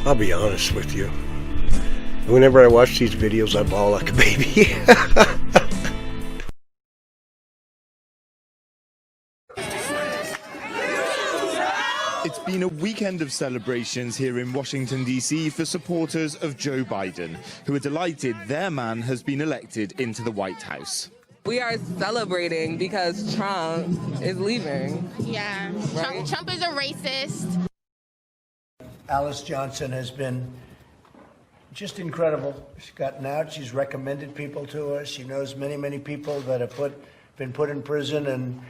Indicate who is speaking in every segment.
Speaker 1: I'll be honest with you. Whenever I watch these videos, I bawl like a baby.
Speaker 2: It's been a weekend of celebrations here in Washington, D.C. for supporters of Joe Biden, who are delighted their man has been elected into the White House.
Speaker 3: We are celebrating because Trump is leaving.
Speaker 4: Yeah,
Speaker 3: right?
Speaker 4: Trump is a racist.
Speaker 5: Alice Johnson has been just incredible. She's gotten out. She's recommended people to us. She knows many, many people that have been put in prison, and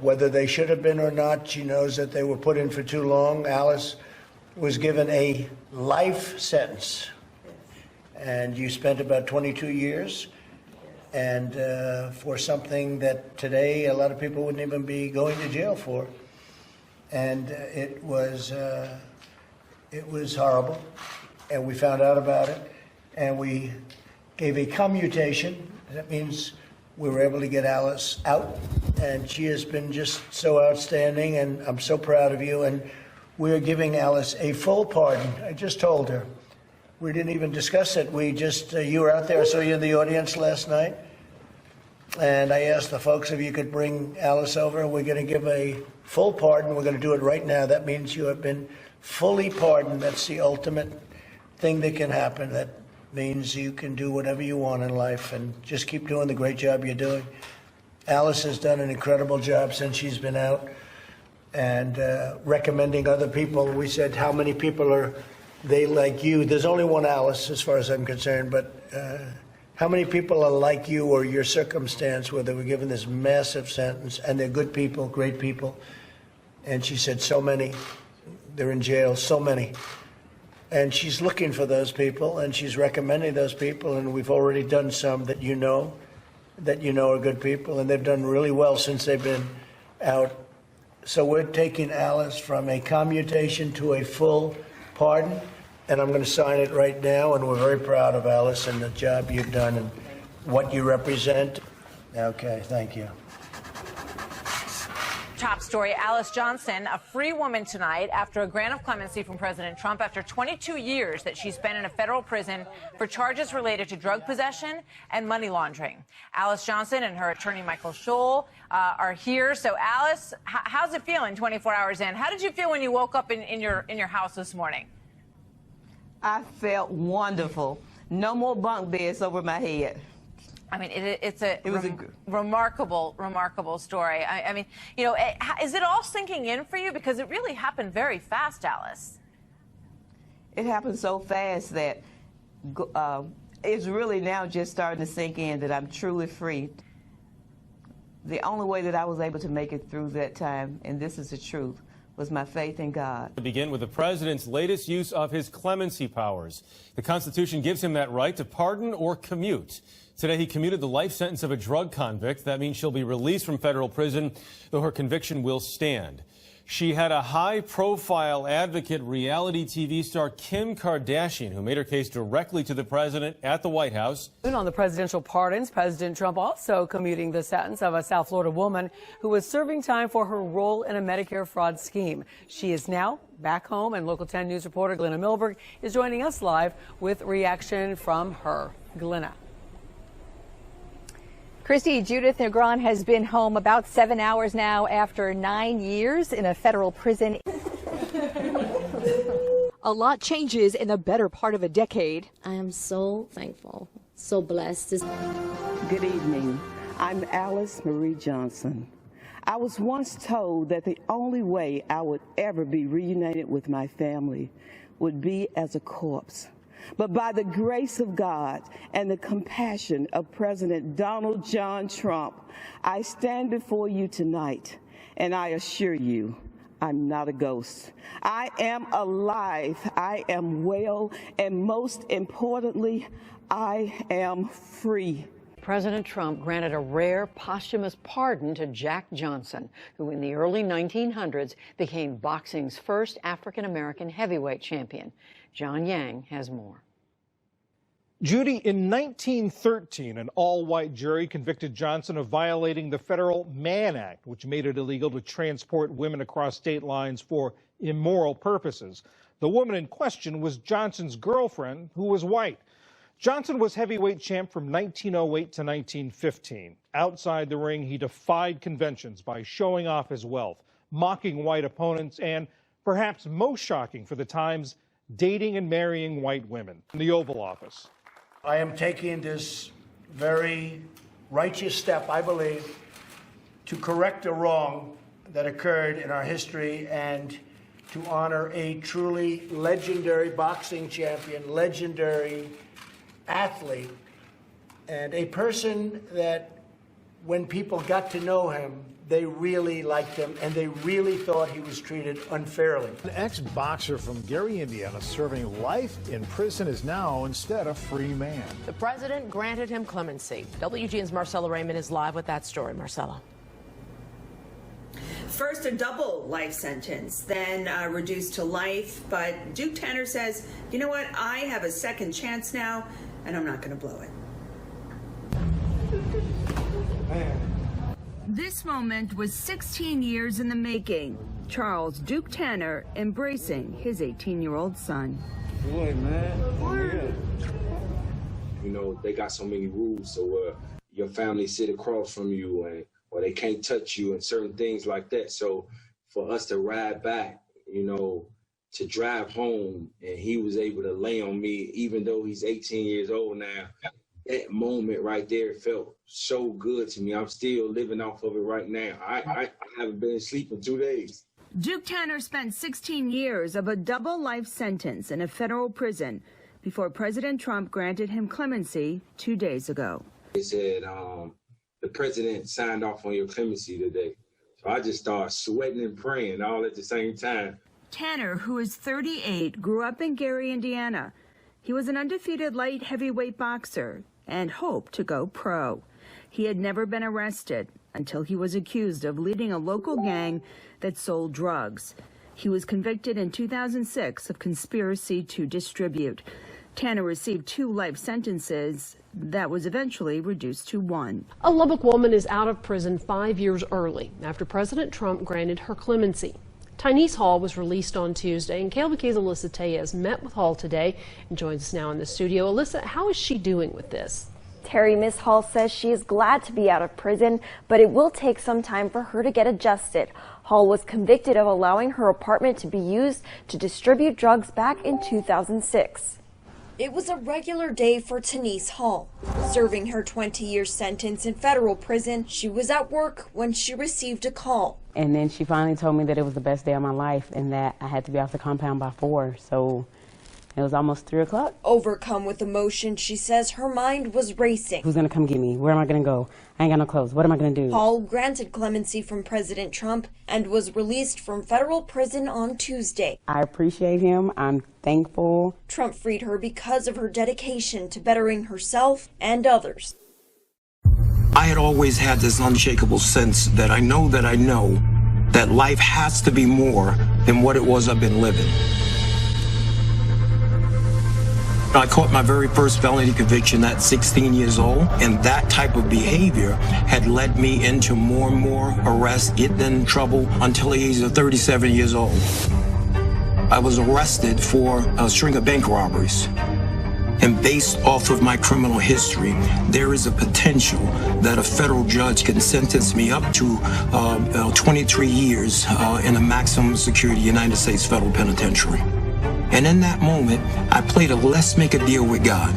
Speaker 5: whether they should have been or not, she knows that they were put in for too long. Alice was given a life sentence, and you spent about 22 years, and for something that today a lot of people wouldn't even be going to jail for. And it was horrible, and we found out about it, and we gave a commutation. That means we were able to get Alice out, and she has been just so outstanding, and I'm so proud of you. And we're giving Alice a full pardon. I just told her. We didn't even discuss it. We just, you were out there, I saw you in the audience last night, and I asked the folks if you could bring Alice over. We're going to give a full pardon. We're going to do it right now. That means you have been fully pardoned. That's the ultimate thing that can happen. That means you can do whatever you want in life, and just keep doing the great job you're doing. Alice has done an incredible job since she's been out, and recommending other people. We said, how many people are they like you? There's only one Alice as far as I'm concerned, but how many people are like you or your circumstance where they were given this massive sentence, and they're good people, great people? And she said, so many. They're in jail, so many. And she's looking for those people, and she's recommending those people, and we've already done some that you know are good people, and they've done really well since they've been out. So we're taking Alice from a commutation to a full pardon, and I'm going to sign it right now, and we're very proud of Alice and the job you've done and what you represent. Okay, thank you.
Speaker 6: Top story, Alice Johnson, a free woman tonight after a grant of clemency from President Trump after 22 years that she spent in a federal prison for charges related to drug possession and money laundering. Alice Johnson and her attorney, Michael Scholl, are here. So, Alice, how's it feeling 24 hours in? How did you feel when you woke up in your house this morning?
Speaker 7: I felt wonderful. No more bunk beds over my head.
Speaker 6: I mean, it's a remarkable story. I mean, you know, is it all sinking in for you? Because it really happened very fast, Alice.
Speaker 7: It happened so fast that it's really now just starting to sink in that I'm truly free. The only way that I was able to make it through that time, and this is the truth, was my faith in God.
Speaker 8: To begin with the president's latest use of his clemency powers. The Constitution gives him that right to pardon or commute. Today, he commuted the life sentence of a drug convict. That means she'll be released from federal prison, though her conviction will stand. She had a high-profile advocate, reality TV star Kim Kardashian, who made her case directly to the president at the White House.
Speaker 9: On the presidential pardons, President Trump also commuting the sentence of a South Florida woman who was serving time for her role in a Medicare fraud scheme. She is now back home, and Local 10 News reporter Glenna Milberg is joining us live with reaction from her. Glenna.
Speaker 10: Christy, Judith Negron has been home about 7 hours now after 9 years in a federal prison. A lot changes in the better part of a decade.
Speaker 11: I am so thankful, so blessed.
Speaker 12: Good evening. I'm Alice Marie Johnson. I was once told that the only way I would ever be reunited with my family would be as a corpse. But by the grace of God and the compassion of President Donald John Trump, I stand before you tonight, and I assure you, I'm not a ghost. I am alive, I am well, and most importantly, I am free.
Speaker 9: President Trump granted a rare posthumous pardon to Jack Johnson, who in the early 1900s became boxing's first African-American heavyweight champion. John Yang has more.
Speaker 4: Judy, in 1913, an all-white jury convicted Johnson of violating the Federal Mann Act, which made it illegal to transport women across state lines for immoral purposes. The woman in question was Johnson's girlfriend, who was white. Johnson was heavyweight champ from 1908 to 1915. Outside the ring, he defied conventions by showing off his wealth, mocking white opponents, and, perhaps most shocking for the times, dating and marrying white women. In the Oval Office.
Speaker 5: I am taking this very righteous step, I believe, to correct a wrong that occurred in our history and to honor a truly legendary boxing champion, legendary athlete, and a person that when people got to know him, they really liked him, and they really thought he was treated unfairly.
Speaker 13: An ex-boxer from Gary, Indiana, serving life in prison is now instead a free man.
Speaker 14: The president granted him clemency. WGN's Marcella Raymond is live with that story. Marcella.
Speaker 15: First, a double life sentence, then reduced to life. But Duke Tanner says, you know what? I have a second chance now, and I'm not going to blow it. This moment was 16 years in the making. Charles Duke Tanner embracing his 18-year-old son.
Speaker 16: Boy, man. You know, they got so many rules, so your family sit across from you, or they can't touch you and certain things like that. So for us to ride back, you know, to drive home, and he was able to lay on me, even though he's 18 years old now. That moment right there felt so good to me. I'm still living off of it right now. I haven't been asleep in 2 days.
Speaker 15: Duke Tanner spent 16 years of a double life sentence in a federal prison before President Trump granted him clemency 2 days ago.
Speaker 16: They said, the president signed off on your clemency today. So I just started sweating and praying all at the same time.
Speaker 15: Tanner, who is 38, grew up in Gary, Indiana. He was an undefeated light heavyweight boxer and hoped to go pro. He had never been arrested until he was accused of leading a local gang that sold drugs. He was convicted in 2006 of conspiracy to distribute. Tanner received 2 life sentences that was eventually reduced to 1.
Speaker 17: A Lubbock woman is out of prison 5 years early after President Trump granted her clemency. Tyneese Hall was released on Tuesday, and KLBK's Alyssa Tellez met with Hall today and joins us now in the studio. Alyssa, how is she doing with this?
Speaker 18: Terry, Miss Hall says she is glad to be out of prison, but it will take some time for her to get adjusted. Hall was convicted of allowing her apartment to be used to distribute drugs back in 2006.
Speaker 19: It was a regular day for Tyneese Hall. Serving her 20-year sentence in federal prison, she was at work when she received a call.
Speaker 20: And then she finally told me that it was the best day of my life and that I had to be off the compound by 4. So it was almost 3 o'clock.
Speaker 19: Overcome with emotion, she says her mind was racing.
Speaker 20: Who's going to come get me? Where am I going to go? I ain't got no clothes. What am I going to do?
Speaker 19: Hall granted clemency from President Trump and was released from federal prison on Tuesday.
Speaker 20: I appreciate him. I'm thankful.
Speaker 19: Trump freed her because of her dedication to bettering herself and others.
Speaker 21: I had always had this unshakable sense that I know that life has to be more than what it was I've been living. I caught my very first felony conviction at 16 years old, and that type of behavior had led me into more and more arrests, getting in trouble until the age of 37 years old. I was arrested for a string of bank robberies. And based off of my criminal history, there is a potential that a federal judge can sentence me up to 23 years in a maximum security United States federal penitentiary. And in that moment, I played a let's make a deal with God.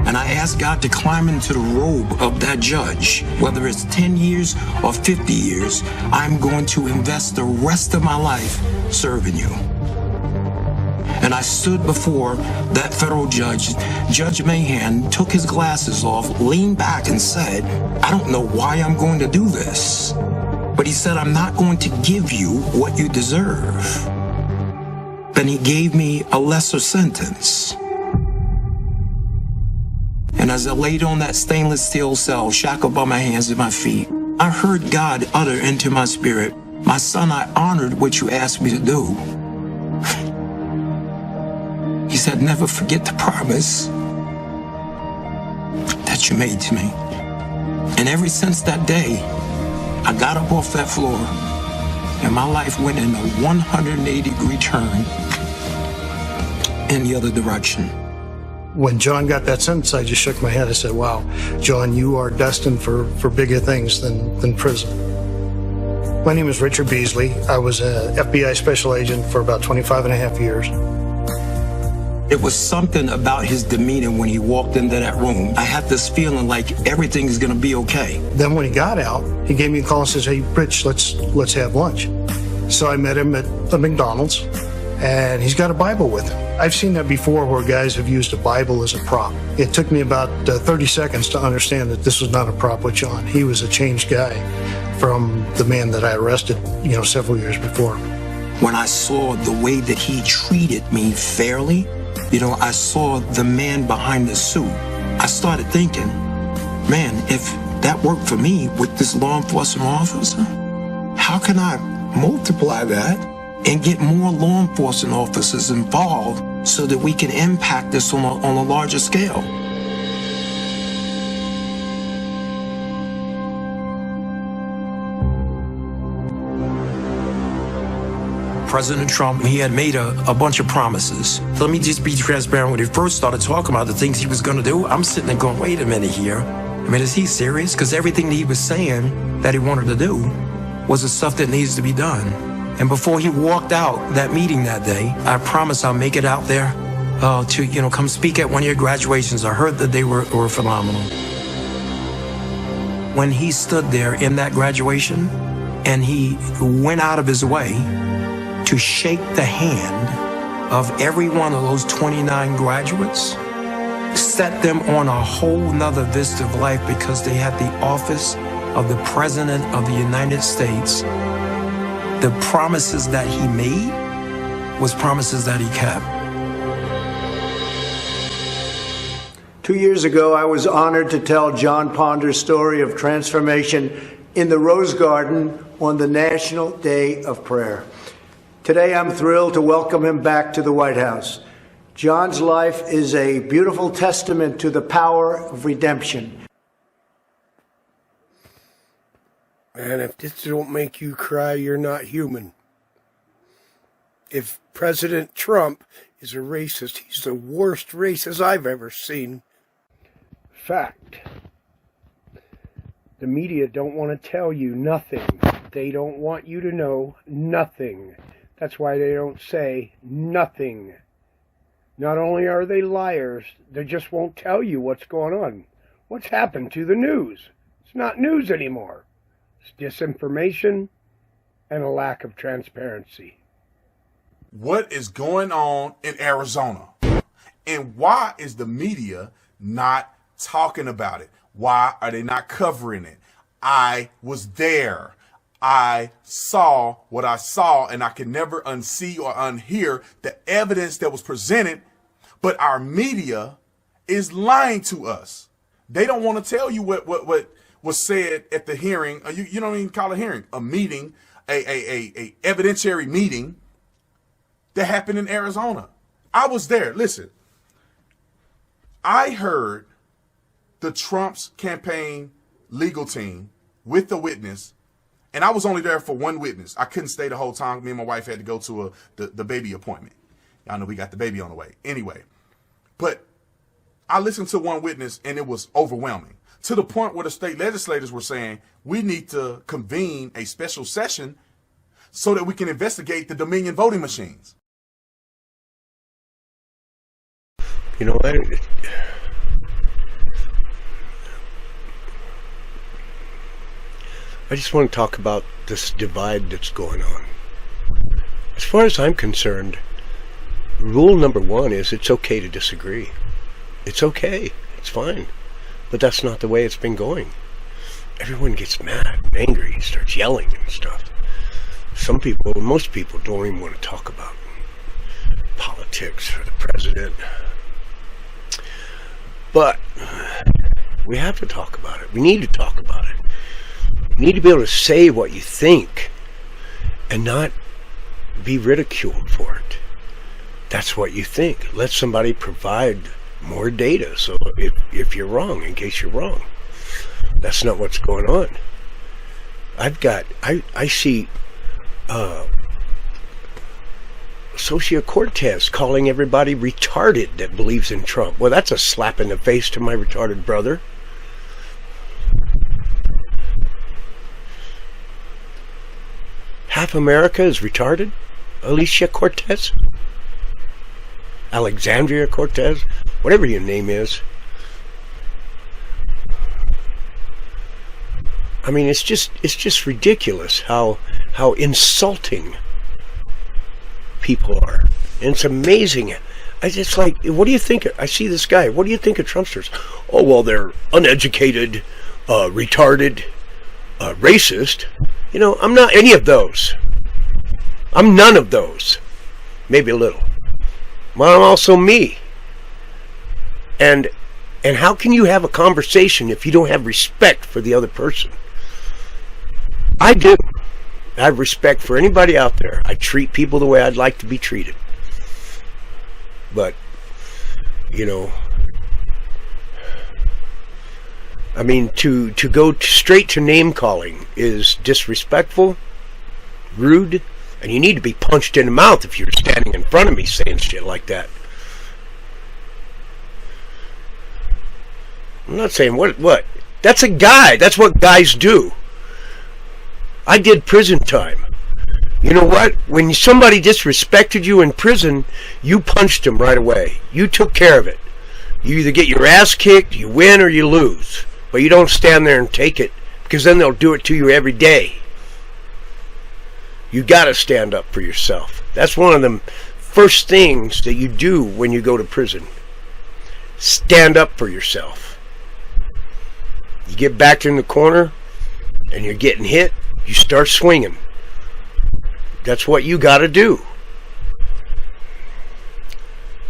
Speaker 21: And I asked God to climb into the robe of that judge. Whether it's 10 years or 50 years, I'm going to invest the rest of my life serving you. And I stood before that federal judge. Judge Mahan took his glasses off, leaned back and said, I don't know why I'm going to do this. But he said, I'm not going to give you what you deserve. Then he gave me a lesser sentence. And as I laid on that stainless steel cell, shackled by my hands and my feet, I heard God utter into my spirit, my son, I honored what you asked me to do. He said, never forget the promise. that you made to me. And ever since that day, I got up off that floor and my life went in a 180-degree turn in the other direction.
Speaker 1: When John got that sentence, I just shook my head. I said, wow, John, you are destined for bigger things than prison. My name is Richard Beasley. I was an FBI special agent for about 25 and a half years.
Speaker 21: It was something about his demeanor when he walked into that room. I had this feeling like everything's gonna be okay.
Speaker 1: Then when he got out, he gave me a call and says, hey, Rich, let's have lunch. So I met him at the McDonald's, and he's got a Bible with him. I've seen that before where guys have used a Bible as a prop. It took me about 30 seconds to understand that this was not a prop with John. He was a changed guy from the man that I arrested, several years before.
Speaker 21: When I saw the way that he treated me fairly, I saw the man behind the suit. I started thinking, man, if that worked for me with this law enforcement officer, how can I multiply that and get more law enforcement officers involved so that we can impact this on a larger scale? President Trump, he had made a bunch of promises. Let me just be transparent. When he first started talking about the things he was going to do, I'm sitting there going, wait a minute here. I mean, is he serious? Because everything that he was saying that he wanted to do was the stuff that needs to be done. And before he walked out that meeting that day, I promised I'll make it out there to, come speak at one of your graduations. I heard that they were phenomenal. When he stood there in that graduation and he went out of his way to shake the hand of every one of those 29 graduates, set them on a whole nother vista of life because they had the office of the President of the United States. The promises that he made was promises that he kept.
Speaker 5: 2 years ago, I was honored to tell John Ponder's story of transformation in the Rose Garden on the National Day of Prayer. Today, I'm thrilled to welcome him back to the White House. John's life is a beautiful testament to the power of redemption.
Speaker 22: Man, if this don't make you cry, you're not human. If President Trump is a racist, he's the worst racist I've ever seen. Fact. The media don't want to tell you nothing. They don't want you to know nothing. That's why they don't say nothing. Not only are they liars, they just won't tell you what's going on. What's happened to the news? It's not news anymore. It's disinformation and a lack of transparency.
Speaker 23: What is going on in Arizona? And why is the media not talking about it? Why are they not covering it? I was there. I saw what I saw, and I can never unsee or unhear the evidence that was presented, but our media is lying to us. They don't want to tell you what was said at the hearing. You don't even call it a hearing, a meeting, a evidentiary meeting that happened in Arizona. I was there. Listen, I heard the Trump's campaign legal team with the witness, and I was only there for one witness. I couldn't stay the whole time. Me and my wife had to go to the baby appointment. Y'all know we got the baby on the way. Anyway, but I listened to one witness, and it was overwhelming, to the point where the state legislators were saying, we need to convene a special session so that we can investigate the Dominion voting machines.
Speaker 22: You know, I just want to talk about this divide that's going on. As far as I'm concerned, rule number one is it's okay to disagree. It's okay. It's fine. But that's not the way it's been going. Everyone gets mad and angry, starts yelling and stuff. Some people, most people don't even want to talk about politics or the president. But we have to talk about it. We need to talk about it. You need to be able to say what you think and not be ridiculed for it. That's what you think. Let somebody provide more data. So if you're wrong, in case you're wrong, that's not what's going on. I see Ocasio-Cortez calling everybody retarded that believes in Trump. Well, that's a slap in the face to my retarded brother. Half America is retarded? Alicia Cortez? Alexandria Cortez? Whatever your name is. I mean, it's just ridiculous how insulting people are. And it's amazing. It's like, what do you think? I see this guy. What do you think of Trumpsters? Oh, well, they're uneducated, retarded, racist. You know, I'm not any of those. I'm none of those. Maybe a little. But I'm also me. And how can you have a conversation if you don't have respect for the other person? I do. I have respect for anybody out there. I treat people the way I'd like to be treated. But, you know, I mean, to go straight to name calling is disrespectful, rude, and you need to be punched in the mouth if you're standing in front of me saying shit like that. I'm not saying what? That's a guy. That's what guys do. I did prison time. You know what? When somebody disrespected you in prison, you punched them right away. You took care of it. You either get your ass kicked, you win, or you lose. But you don't stand there and take it, because then they'll do it to you every day. You got to stand up for yourself. That's one of the first things that you do when you go to prison. Stand up for yourself. You get backed in the corner and you're getting hit, you start swinging. That's what you got to do.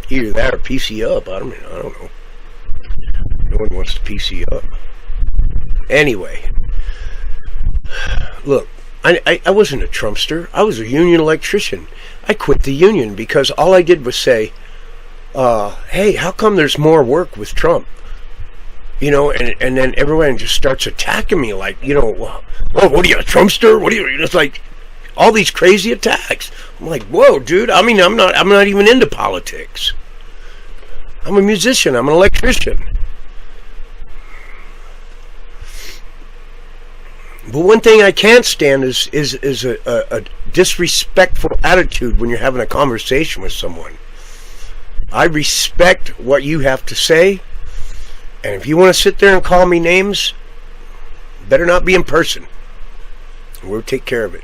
Speaker 22: Either that or PC up. I don't know. No one wants to PC up. Anyway, look, I wasn't a Trumpster. I was a union electrician. I quit the union because all I did was say, hey, how come there's more work with Trump? You know, and then everyone just starts attacking me like, you know, well, what are you, a Trumpster? What are you? It's like all these crazy attacks. I'm like, whoa, dude. I mean, I'm not even into politics. I'm a musician. I'm an electrician. But one thing I can't stand is a disrespectful attitude when you're having a conversation with someone. I respect what you have to say. And if you want to sit there and call me names, better not be in person. We'll take care of it.